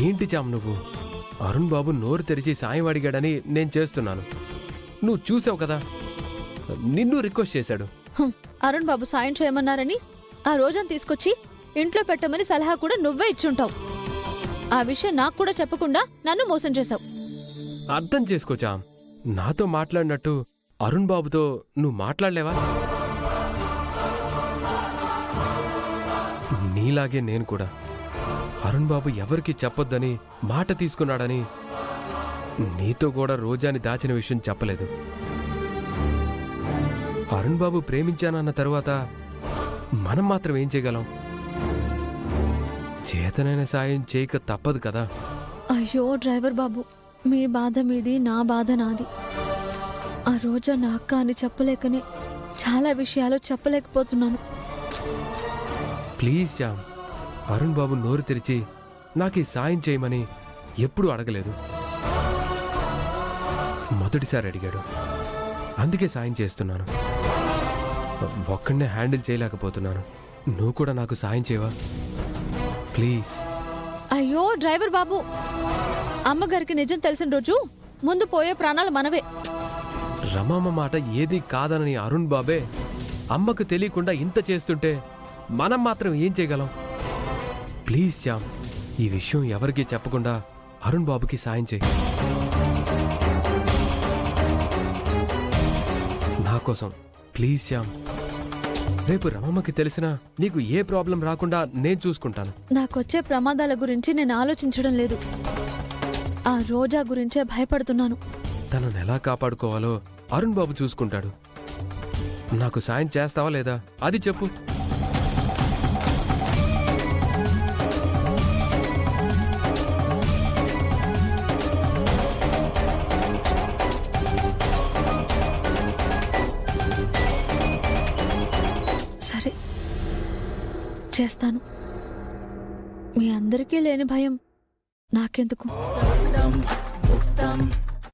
ఏంటి చామ్ నువ్వు? అరుణ్ బాబు నోరు తెరిచి సాయం అడిగాడని నేను చేస్తున్నాను. నువ్వు చూసావు కదా, నిన్ను రిక్వెస్ట్ చేశాడు. అరుణ్ బాబు సాయం చేయమన్నారని ఆ రోజాను తీసుకొచ్చి ఇంట్లో పెట్టమని సలహా కూడా నువ్వే ఇచ్చుంటావు. ఆ విషయం నాకు కూడా చెప్పకుండా నన్ను మోసం చేశావు. అర్థం చేసుకో చామ్, నాతో మాట్లాడినట్టు అరుణ్ బాబుతో నువ్వు మాట్లాడలేవా? నీలాగే నేను కూడా అరుణ్ బాబు ఎవరికి చెప్పొద్దని మాట తీసుకున్నాడని నీతో కూడా రోజాని దాచిన విషయం చెప్పలేదు. అరుణ్ బాబు ప్రేమించానన్న తరువాత మనం మాత్రం ఏం చేయగలం? చేతనైన సాయం చేయక తప్పదు కదా. అయ్యో డ్రైవర్ బాబు, మీ బాధ మీది, నా బాధ నాది. ఆ రోజా నా అక్క అని చెప్పలేకనే చాలా విషయాలు చెప్పలేకపోతున్నాను. ప్లీజ్ జామ్, అరుణ్ బాబు నోరు తెరిచి నాకు ఈ సాయం చేయమని ఎప్పుడూ అడగలేదు. మొదటిసారి అడిగాడు, అందుకే సాయం చేస్తున్నాను. ఒక్కడనే హ్యాండిల్ చేయలేకపోతున్నాను. నువ్వు కూడా నాకు సాయం చేయవా ప్లీజ్? అయ్యో డ్రైవర్ బాబు, అమ్మగారికి నిజం తెలిసిన రోజు ముందు పోయే ప్రాణాలు మనవే. రమమ్మ మాట ఏదీ కాదనని అరుణ్ బాబే అమ్మకు తెలియకుండా ఇంత చేస్తుంటే మనం మాత్రం ఏం చేయగలం? ప్లీజ్ జామ్, ఈ విషయం ఎవరికీ చెప్పకుండా అరుణ్ బాబుకి సాయం చేయి. నా కోసం ప్లీజ్ జామ్. రేపు రమమ్మకి తెలిసినా నీకు ఏ ప్రాబ్లం రాకుండా నేను చూసుకుంటాను. నాకొచ్చే ప్రమాదాల గురించి నేను ఆలోచించడం లేదు, ఆ రోజా గురించే భయపడుతున్నాను. తనను ఎలా కాపాడుకోవాలో అరుణ్ బాబు చూసుకుంటాడు. నాకు సాయం చేస్తావా లేదా అది చెప్పు. సరే చేస్తాను. మీ అందరికీ లేని భయం నాకెందుకు?